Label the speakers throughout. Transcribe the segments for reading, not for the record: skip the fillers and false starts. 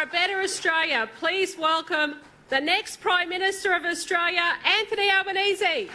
Speaker 1: a better Australia. Please welcome the next Prime Minister of Australia, Anthony Albanese.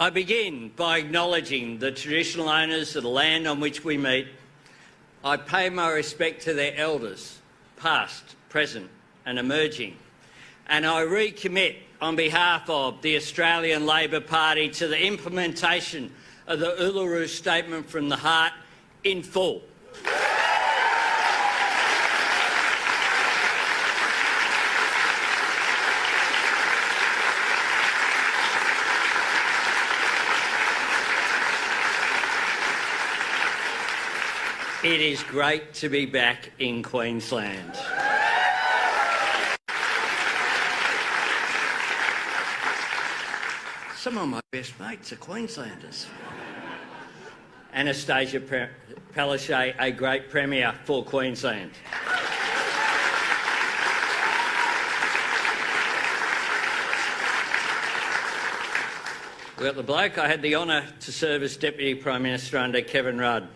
Speaker 2: I begin by acknowledging the traditional owners of the land on which we meet. I pay my respect to their elders, past, present and emerging, and I recommit on behalf of the Australian Labor Party to the implementation of the Uluru Statement from the Heart in full. It is great to be back in Queensland. Some of my best mates are Queenslanders. Anastasia Palaszczuk, a great Premier for Queensland. We've got the bloke I had the honour to serve as Deputy Prime Minister under, Kevin Rudd.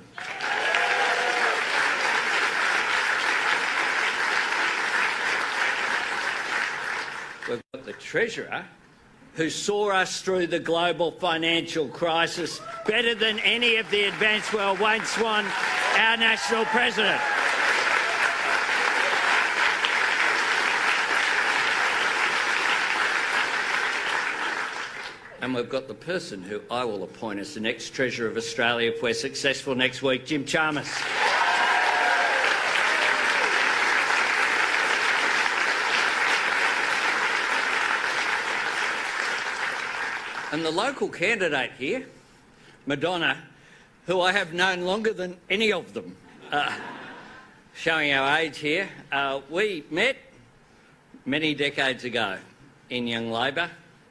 Speaker 2: We've got the Treasurer, who saw us through the global financial crisis better than any of the advanced world once won our National President. And we've got the person who I will appoint as the next Treasurer of Australia if we're successful next week, Jim Chalmers. And the local candidate here, Madonna, who I have known longer than any of them, showing our age here, we met many decades ago in Young Labor.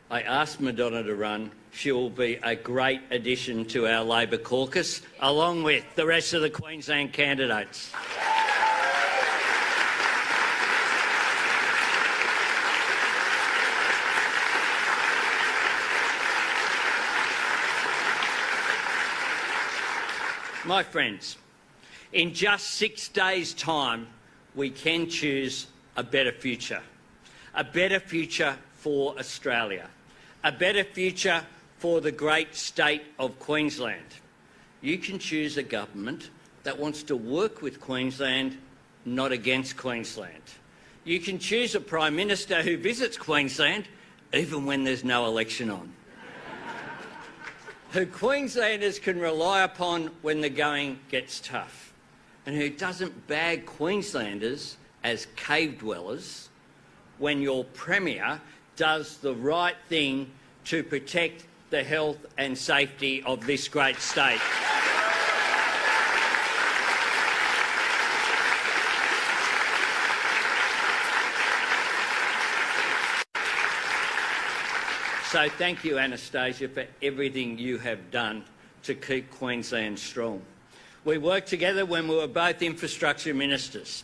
Speaker 2: I asked Madonna to run. She will be a great addition to our Labor caucus, along with the rest of the Queensland candidates. My friends, in just 6 days' time, we can choose a better future for Australia, a better future for the great state of Queensland. You can choose a government that wants to work with Queensland, not against Queensland. You can choose a Prime Minister who visits Queensland even when there's no election on, who Queenslanders can rely upon when the going gets tough, and who doesn't bag Queenslanders as cave dwellers when your Premier does the right thing to protect the health and safety of this great state. So thank you, Anastasia, for everything you have done to keep Queensland strong. We worked together when we were both infrastructure ministers,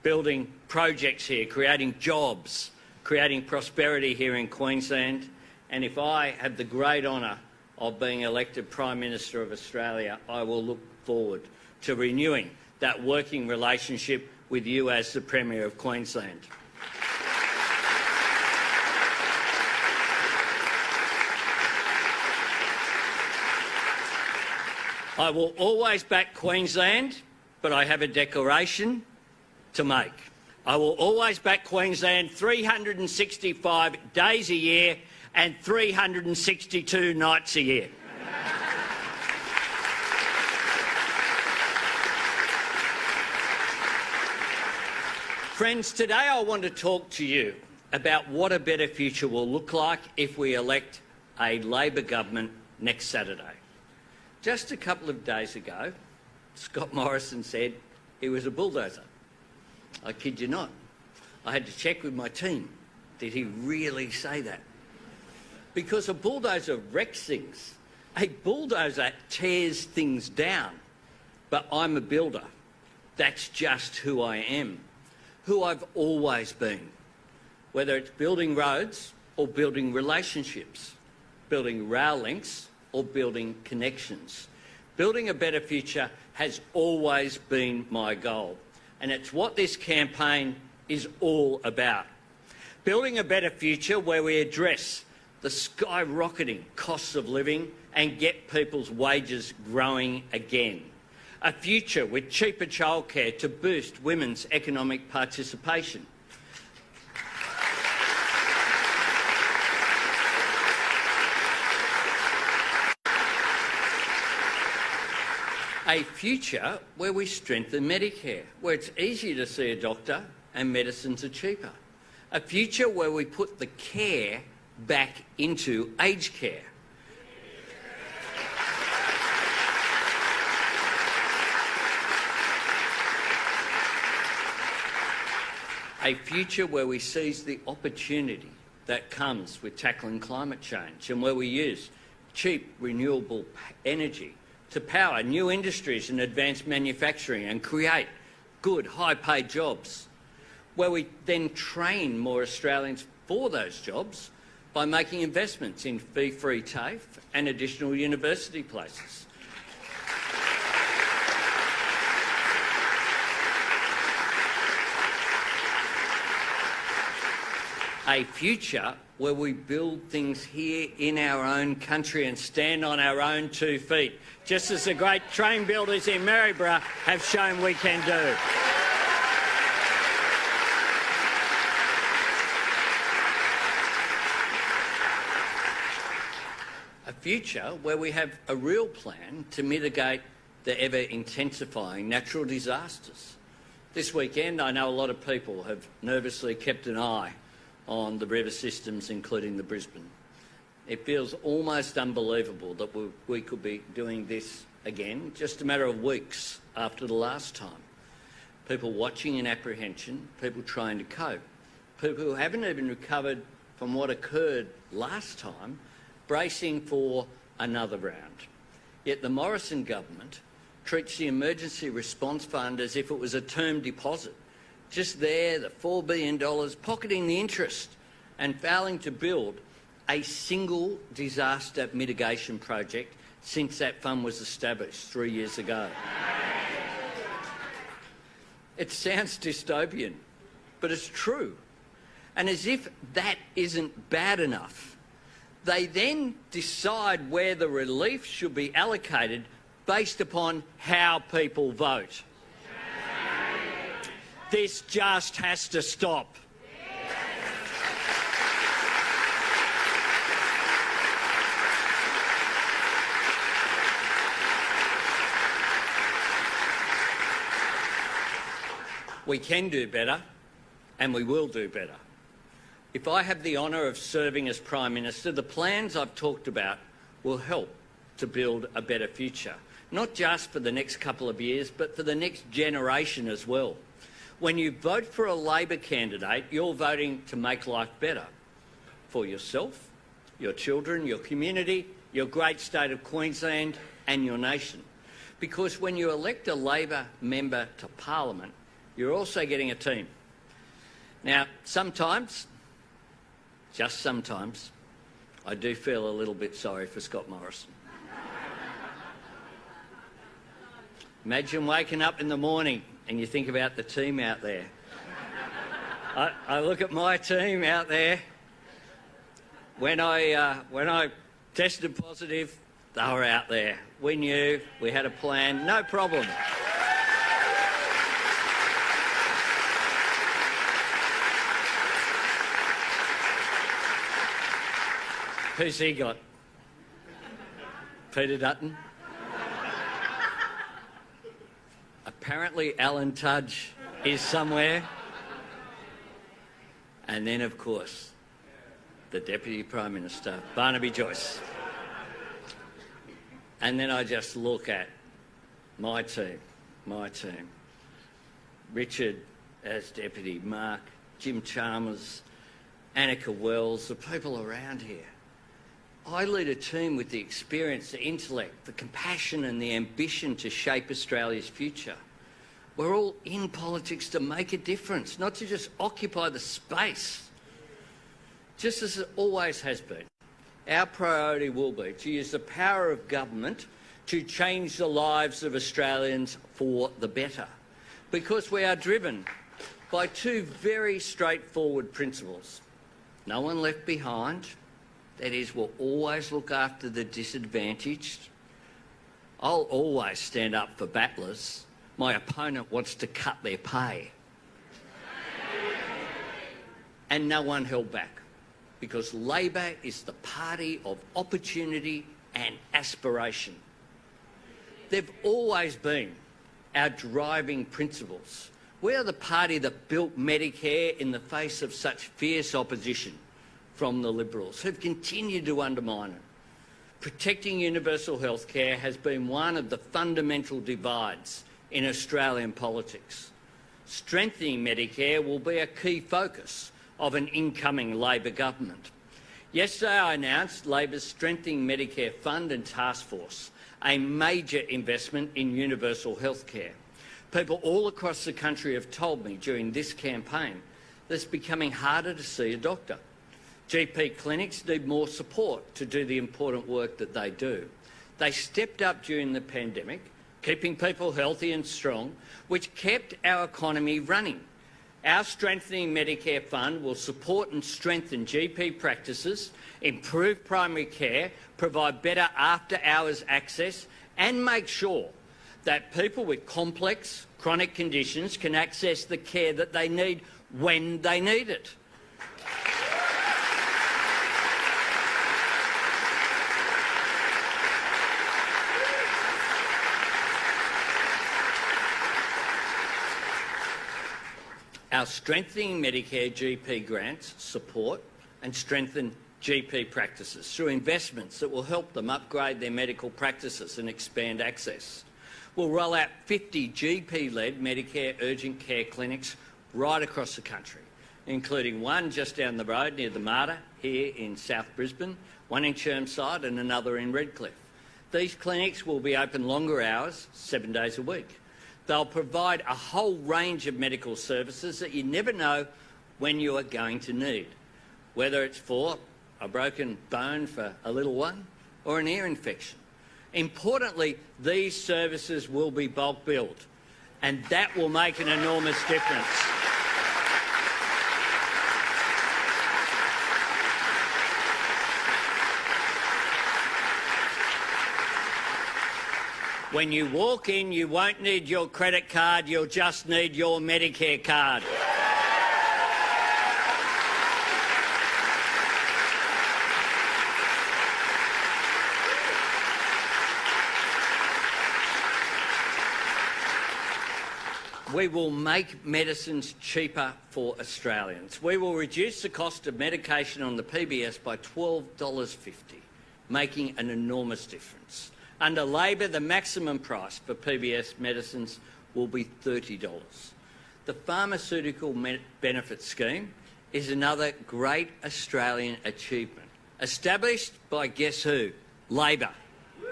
Speaker 2: building projects here, creating jobs, creating prosperity here in Queensland, And if I have the great honour of being elected Prime Minister of Australia, I will look forward to renewing that working relationship with you as the Premier of Queensland. I will always back Queensland, but I have a declaration to make. I will always back Queensland 365 days a year and 362 nights a year. Friends, today I want to talk to you about what a better future will look like if we elect a Labor government next Saturday. Just a couple of days ago, Scott Morrison said he was a bulldozer. I kid you not. I had to check with my team. Did he really say that? Because a bulldozer wrecks things. A bulldozer tears things down. But I'm a builder. That's just who I am. Who I've always been. Whether it's building roads or building relationships. Building rail links or building connections. Building a better future has always been my goal, and it's what this campaign is all about. Building a better future where we address the skyrocketing costs of living and get people's wages growing again. A future with cheaper childcare to boost women's economic participation. A future where we strengthen Medicare, where it's easier to see a doctor and medicines are cheaper. A future where we put the care back into aged care. A future where we seize the opportunity that comes with tackling climate change and where we use cheap renewable energy to power new industries and advanced manufacturing and create good, high-paid jobs, where we then train more Australians for those jobs by making investments in fee-free TAFE and additional university places. A future where we build things here in our own country and stand on our own 2 feet, just as the great train builders in Maryborough have shown we can do. A future where we have a real plan to mitigate the ever-intensifying natural disasters. This weekend, I know a lot of people have nervously kept an eye on the river systems, including the Brisbane. It feels almost unbelievable that we could be doing this again, just a matter of weeks after the last time. People watching in apprehension, people trying to cope, people who haven't even recovered from what occurred last time, bracing for another round. Yet the Morrison government treats the Emergency Response Fund as if it was a term deposit. Just there, the $4 billion, pocketing the interest and failing to build a single disaster mitigation project since that fund was established 3 years ago. It sounds dystopian, but it's true. And as if that isn't bad enough, they then decide where the relief should be allocated based upon how people vote. This just has to stop. We can do better, and we will do better. If I have the honour of serving as Prime Minister, the plans I've talked about will help to build a better future, not just for the next couple of years, but for the next generation as well. When you vote for a Labor candidate, you're voting to make life better for yourself, your children, your community, your great state of Queensland and your nation. Because when you elect a Labor member to Parliament, you're also getting a team. Now, sometimes, just sometimes, I do feel a little bit sorry for Scott Morrison. Imagine waking up in the morning and you think about the team out there. I look at my team out there. When I tested positive, they were out there. We knew, we had a plan, no problem. Who's he got? Peter Dutton? Apparently Alan Tudge is somewhere. And then, of course, the Deputy Prime Minister, Barnaby Joyce. And then I just look at my team. Richard as Deputy, Mark, Jim Chalmers, Annika Wells, the people around here. I lead a team with the experience, the intellect, the compassion and the ambition to shape Australia's future. We're all in politics to make a difference, not to just occupy the space. Just as it always has been, our priority will be to use the power of government to change the lives of Australians for the better, because we are driven by two very straightforward principles. No one left behind. That is, we'll always look after the disadvantaged. I'll always stand up for battlers. My opponent wants to cut their pay. And no one held back, because Labor is the party of opportunity and aspiration. They've always been our driving principles. We are the party that built Medicare in the face of such fierce opposition from the Liberals, who've continued to undermine it. Protecting universal health care has been one of the fundamental divides in Australian politics. Strengthening Medicare will be a key focus of an incoming Labor government. Yesterday I announced Labor's Strengthening Medicare Fund and Task Force, a major investment in universal health care. People all across the country have told me during this campaign that it's becoming harder to see a doctor. GP clinics need more support to do the important work that they do. They stepped up during the pandemic, keeping people healthy and strong, which kept our economy running. Our Strengthening Medicare Fund will support and strengthen GP practices, improve primary care, provide better after-hours access, and make sure that people with complex, chronic conditions can access the care that they need when they need it. Our Strengthening Medicare GP grants support and strengthen GP practices through investments that will help them upgrade their medical practices and expand access. We'll roll out 50 GP-led Medicare urgent care clinics right across the country, including one just down the road near the Mater here in South Brisbane, one in Chermside and another in Redcliffe. These clinics will be open longer hours, 7 days a week. They'll provide a whole range of medical services that you never know when you are going to need, whether it's for a broken bone for a little one or an ear infection. Importantly, these services will be bulk billed, and that will make an enormous difference. When you walk in, you won't need your credit card, you'll just need your Medicare card. We will make medicines cheaper for Australians. We will reduce the cost of medication on the PBS by $12.50, making an enormous difference. Under Labor, the maximum price for PBS medicines will be $30. The Pharmaceutical Benefit Scheme is another great Australian achievement. Established by guess who? Labor.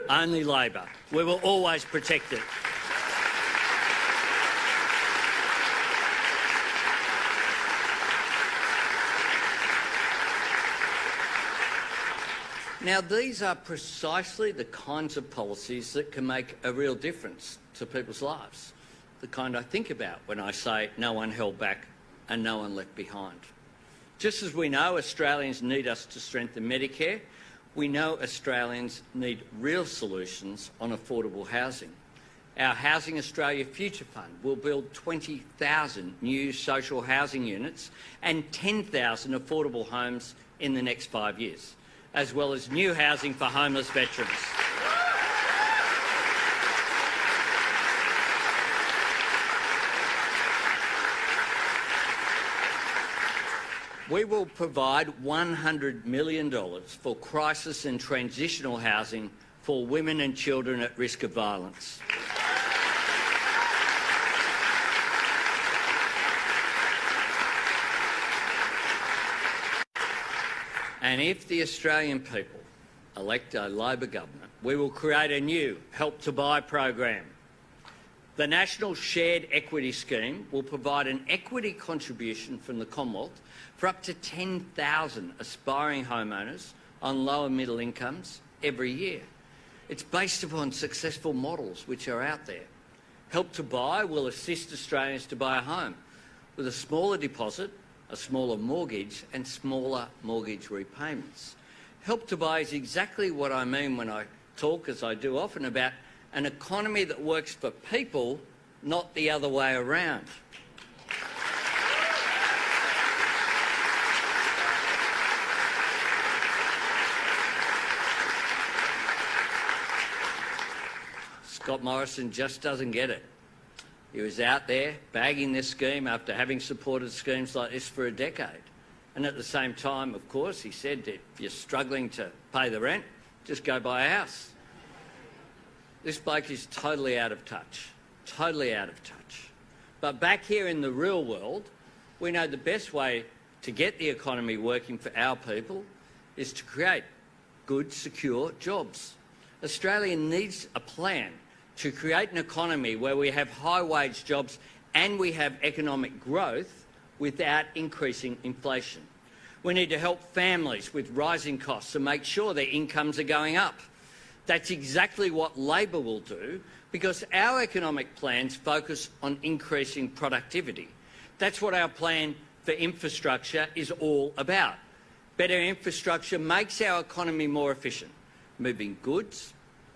Speaker 2: Only Labor. We will always protect it. Now, these are precisely the kinds of policies that can make a real difference to people's lives, the kind I think about when I say no one held back and no one left behind. Just as we know Australians need us to strengthen Medicare, we know Australians need real solutions on affordable housing. Our Housing Australia Future Fund will build 20,000 new social housing units and 10,000 affordable homes in the next 5 years, as well as new housing for homeless veterans. We will provide $100 million for crisis and transitional housing for women and children at risk of violence. And if the Australian people elect a Labor government, we will create a new Help to Buy program. The National Shared Equity Scheme will provide an equity contribution from the Commonwealth for up to 10,000 aspiring homeowners on lower middle incomes every year. It's based upon successful models which are out there. Help to Buy will assist Australians to buy a home with a smaller deposit, a smaller mortgage and smaller mortgage repayments. Help to Buy is exactly what I mean when I talk, as I do often, about an economy that works for people, not the other way around. Scott Morrison just doesn't get it. He was out there bagging this scheme after having supported schemes like this for a decade. And at the same time, of course, he said that if you're struggling to pay the rent, just go buy a house. This bloke is totally out of touch, totally out of touch. But back here in the real world, we know the best way to get the economy working for our people is to create good, secure jobs. Australia needs a plan to create an economy where we have high-wage jobs and we have economic growth without increasing inflation. We need to help families with rising costs and make sure their incomes are going up. That's exactly what Labor will do, because our economic plans focus on increasing productivity. That's what our plan for infrastructure is all about. Better infrastructure makes our economy more efficient, moving goods,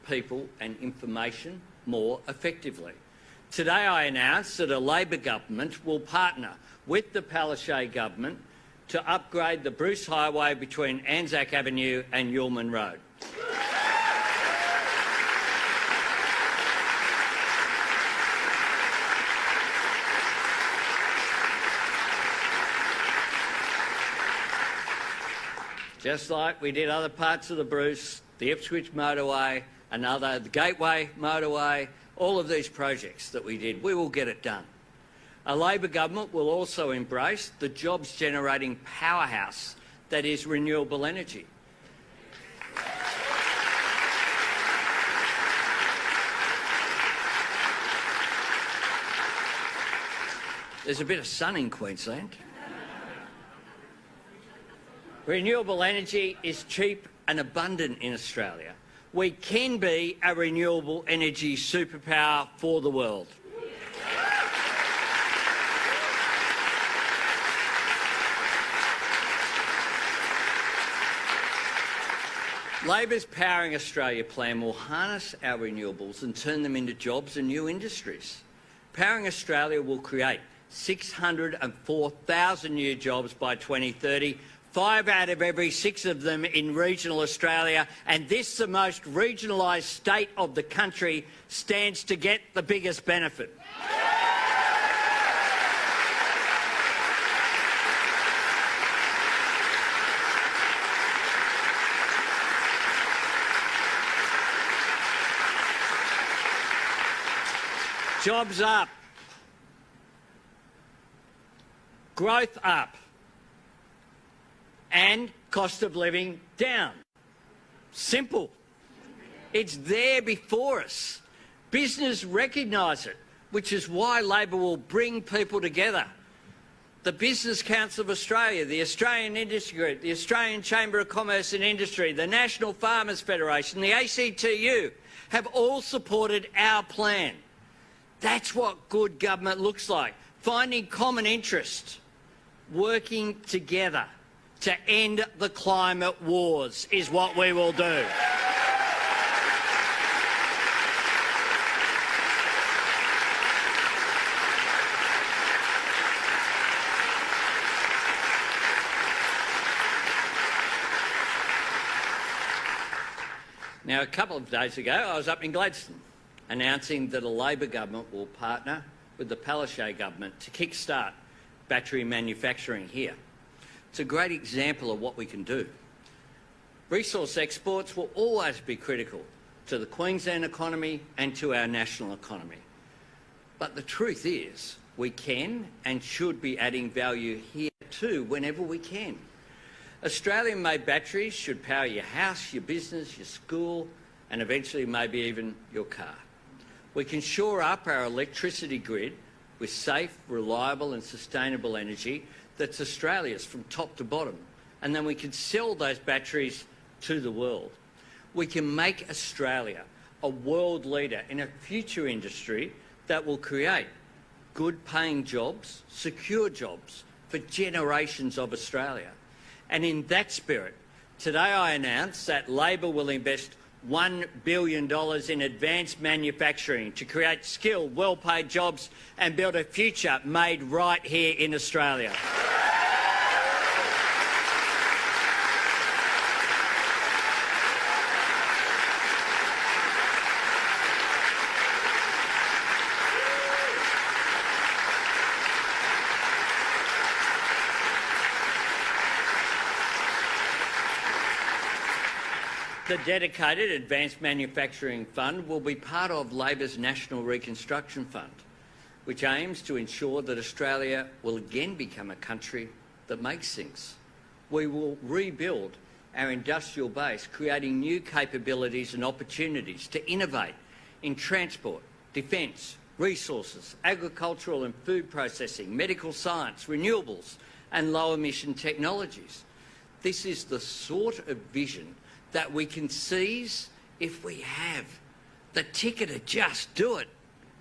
Speaker 2: people and information more effectively. Today I announced that a Labor government will partner with the Palaszczuk government to upgrade the Bruce Highway between Anzac Avenue and Yulman Road. Just like we did other parts of the Bruce, the Ipswich motorway, the Gateway motorway, all of these projects that we did, we will get it done. A Labor government will also embrace the jobs-generating powerhouse that is renewable energy. There's a bit of sun in Queensland. Renewable energy is cheap and abundant in Australia. We can be a renewable energy superpower for the world. Labor's Powering Australia plan will harness our renewables and turn them into jobs and new industries. Powering Australia will create 604,000 new jobs by 2030, 5 out of every 6 of them in regional Australia, and this, the most regionalised state of the country, stands to get the biggest benefit. Jobs up, growth up, and cost of living down. Simple. It's there before us. Business recognise it, which is why Labor will bring people together. the Business Council of Australia, the Australian Industry Group, the Australian Chamber of Commerce and Industry, the National Farmers Federation, the ACTU have all supported our plan. That's what good government looks like. Finding common interest, working together to end the climate wars is what we will do. Now, a couple of days ago, I was up in Gladstone announcing that a Labor government will partner with the Palaszczuk government to kickstart battery manufacturing here. It's a great example of what we can do. Resource exports will always be critical to the Queensland economy and to our national economy. But the truth is, we can and should be adding value here too whenever we can. Australian-made batteries should power your house, your business, your school, and eventually maybe even your car. We can shore up our electricity grid with safe, reliable and sustainable energy that's Australia's from top to bottom, and then we can sell those batteries to the world. We can make Australia a world leader in a future industry that will create good-paying jobs, secure jobs for generations of Australia. And in that spirit, today I announce that Labor will invest $1 billion in advanced manufacturing to create skilled, well-paid jobs and build a future made right here in Australia. The dedicated Advanced Manufacturing Fund will be part of Labor's National Reconstruction Fund, which aims to ensure that Australia will again become a country that makes things. We will rebuild our industrial base, creating new capabilities and opportunities to innovate in transport, defence, resources, agricultural and food processing, medical science, renewables and low-emission technologies. This is the sort of vision that we can seize if we have the ticket to just do it.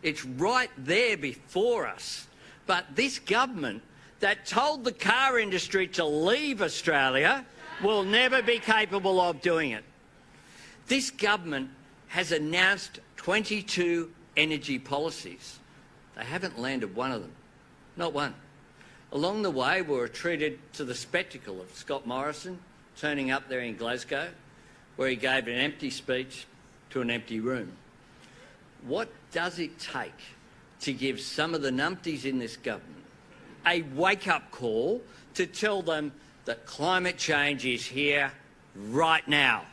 Speaker 2: It's right there before us. But this government that told the car industry to leave Australia will never be capable of doing it. This government has announced 22 energy policies. They haven't landed one of them, not one. Along the way, we were treated to the spectacle of Scott Morrison turning up there in Glasgow, where he gave an empty speech to an empty room. What does it take to give some of the numpties in this government a wake-up call to tell them that climate change is here right now?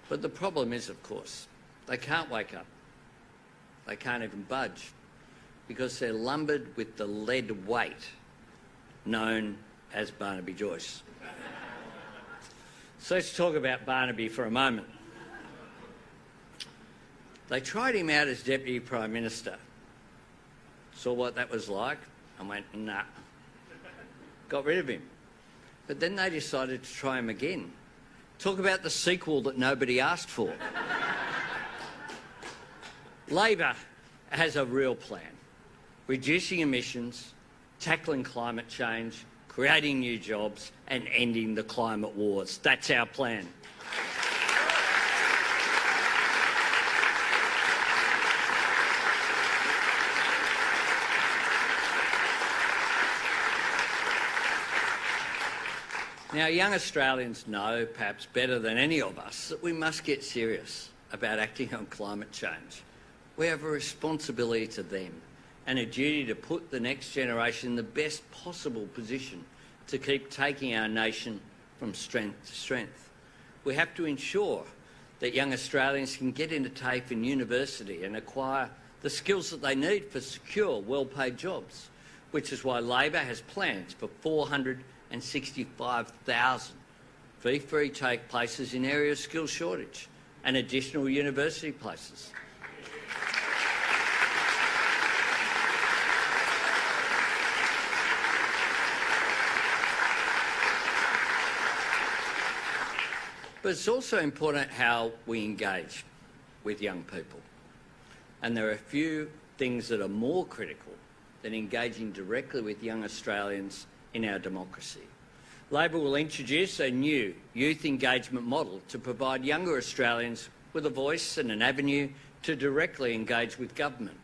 Speaker 2: But the problem is, of course, they can't wake up. They can't even budge because they're lumbered with the lead weight known as Barnaby Joyce. So let's talk about Barnaby for a moment. They tried him out as Deputy Prime Minister. Saw what that was like and went, nah. Got rid of him. But then they decided to try him again. Talk about the sequel that nobody asked for. Labor has a real plan. Reducing emissions, tackling climate change, creating new jobs and ending the climate wars. That's our plan. Now, young Australians know, perhaps better than any of us, that we must get serious about acting on climate change. We have a responsibility to them and a duty to put the next generation in the best possible position to keep taking our nation from strength to strength. We have to ensure that young Australians can get into TAFE and university and acquire the skills that they need for secure, well-paid jobs, which is why Labor has plans for 465,000 fee-free take places in areas of skills shortage and additional university places. But it's also important how we engage with young people. And there are a few things that are more critical than engaging directly with young Australians in our democracy. Labor will introduce a new youth engagement model to provide younger Australians with a voice and an avenue to directly engage with government.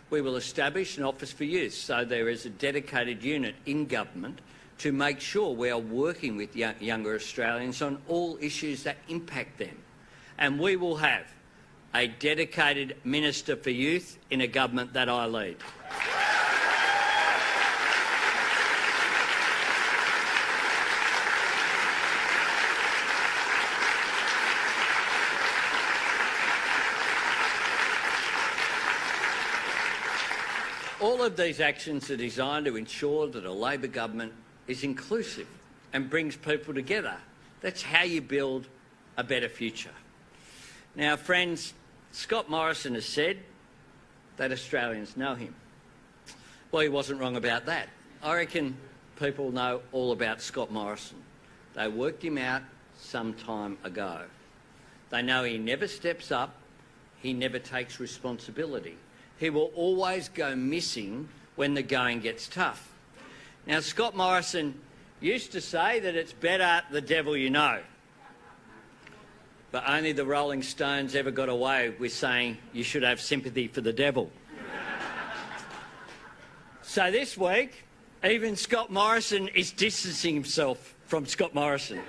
Speaker 2: We will establish an Office for Youth so there is a dedicated unit in government to make sure we are working with younger Australians on all issues that impact them. And we will have a dedicated Minister for Youth in a government that I lead. All of these actions are designed to ensure that a Labor government is inclusive and brings people together. That's how you build a better future. Now, friends, Scott Morrison has said that Australians know him. Well, he wasn't wrong about that. I reckon people know all about Scott Morrison. They worked him out some time ago. They know he never steps up, he never takes responsibility. He will always go missing when the going gets tough. Now, Scott Morrison used to say that it's better the devil you know. But only the Rolling Stones ever got away with saying you should have sympathy for the devil. So this week, even Scott Morrison is distancing himself from Scott Morrison.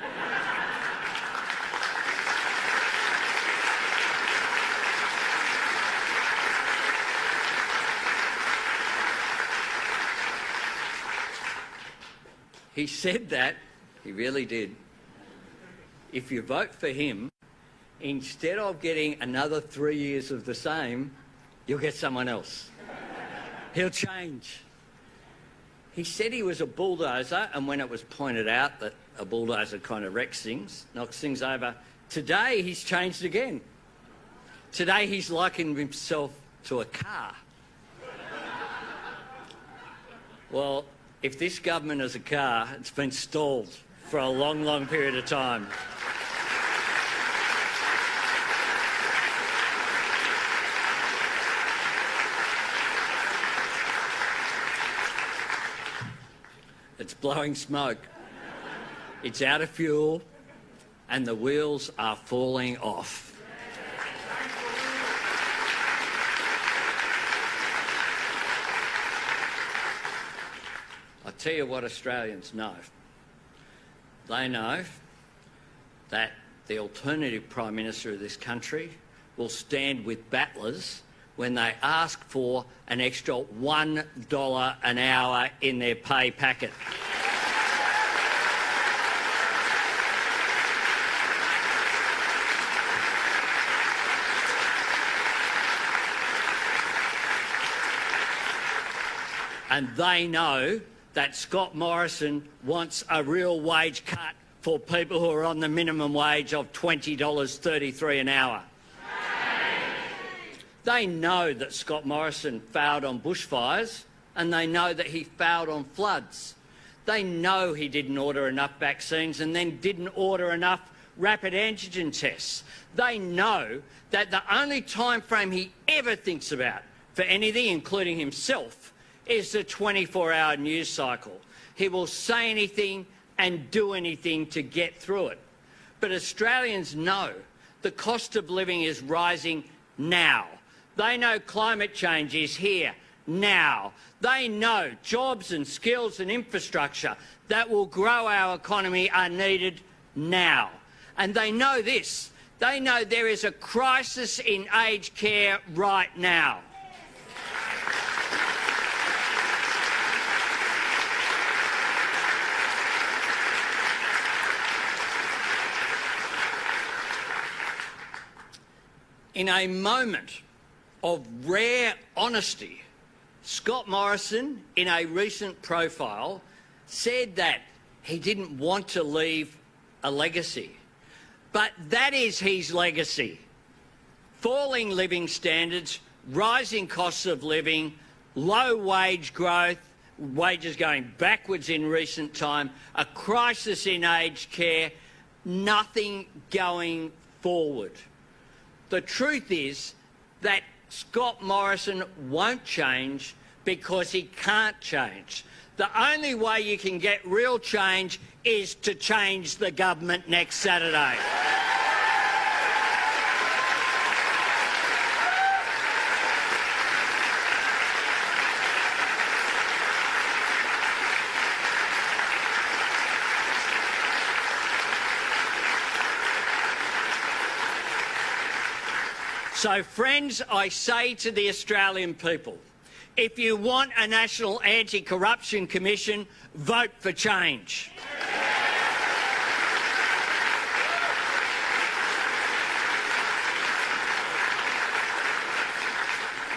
Speaker 2: He said that, he really did. If you vote for him, instead of getting another 3 years of the same, you'll get someone else. He'll change. He said he was a bulldozer, and when it was pointed out that a bulldozer kind of wrecks things, knocks things over, today he's changed again. Today he's likened himself to a car. Well, if this government is a car, it's been stalled for a long, long period of time. It's blowing smoke. It's out of fuel, and the wheels are falling off. I'll tell you what Australians know. They know that the alternative Prime Minister of this country will stand with battlers when they ask for an extra $1 an hour in their pay packet. And they know that Scott Morrison wants a real wage cut for people who are on the minimum wage of $20.33 an hour. They know that Scott Morrison failed on bushfires, and they know that he failed on floods. They know he didn't order enough vaccines and then didn't order enough rapid antigen tests. They know that the only time frame he ever thinks about for anything, including himself, is the 24-hour news cycle. He will say anything and do anything to get through it. But Australians know the cost of living is rising now. They know climate change is here now. They know jobs and skills and infrastructure that will grow our economy are needed now. And they know this. They know there is a crisis in aged care right now. In a moment of rare honesty, Scott Morrison, in a recent profile, said that he didn't want to leave a legacy. But that is his legacy. Falling living standards, rising costs of living, low wage growth, wages going backwards in recent time, a crisis in aged care, nothing going forward. The truth is that Scott Morrison won't change because he can't change. The only way you can get real change is to change the government next Saturday. So, friends, I say to the Australian people, if you want a national anti-corruption commission, vote for change.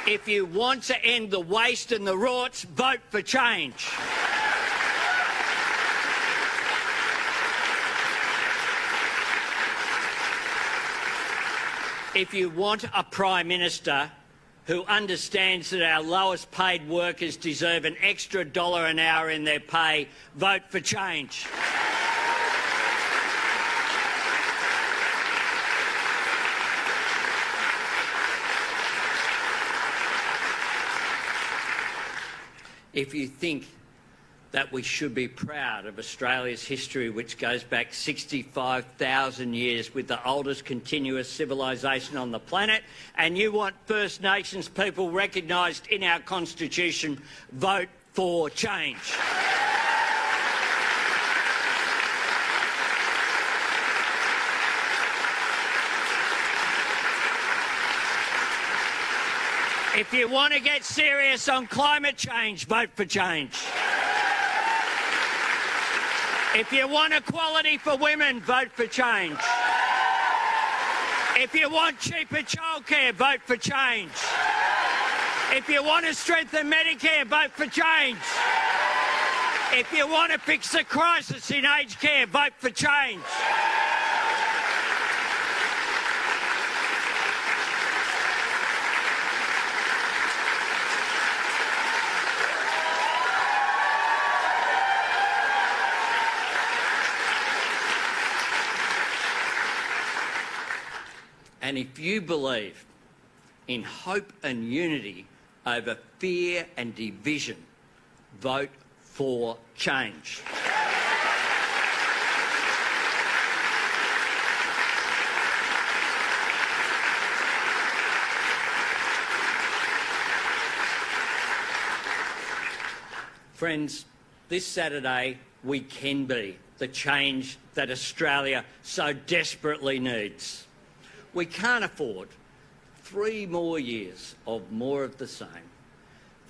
Speaker 2: If you want to end the waste and the rorts, vote for change. If you want a Prime Minister who understands that our lowest paid workers deserve an extra $1 an hour in their pay, vote for change. If you think that we should be proud of Australia's history, which goes back 65,000 years with the oldest continuous civilisation on the planet, and you want First Nations people recognised in our Constitution, vote for change. If you want to get serious on climate change, vote for change. If you want equality for women, vote for change. If you want cheaper childcare, vote for change. If you want to strengthen Medicare, vote for change. If you want to fix the crisis in aged care, vote for change. And if you believe in hope and unity over fear and division, vote for change. Friends, this Saturday we can be the change that Australia so desperately needs. We can't afford 3 more years of more of the same.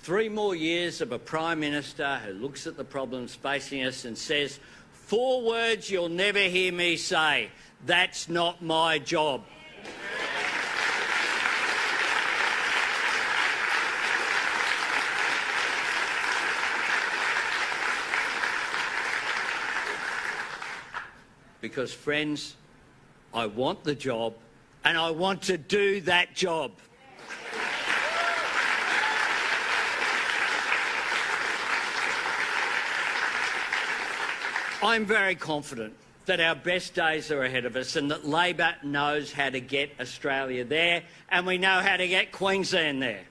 Speaker 2: 3 more years of a Prime Minister who looks at the problems facing us and says, 4 words you'll never hear me say, that's not my job. Because, friends, I want the job and I want to do that job. I'm very confident that our best days are ahead of us and that Labor knows how to get Australia there and we know how to get Queensland there.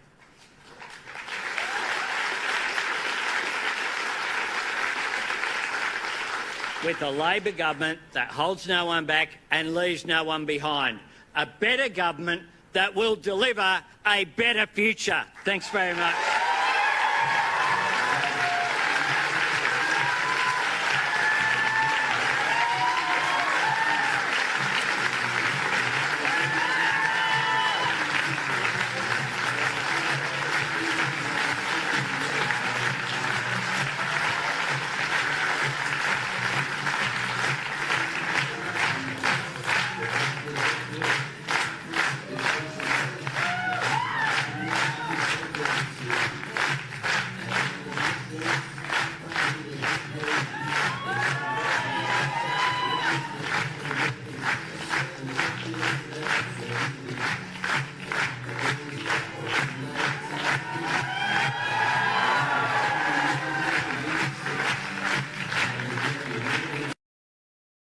Speaker 2: With a Labor government that holds no one back and leaves no one behind. A better government that will deliver a better future. Thanks very much.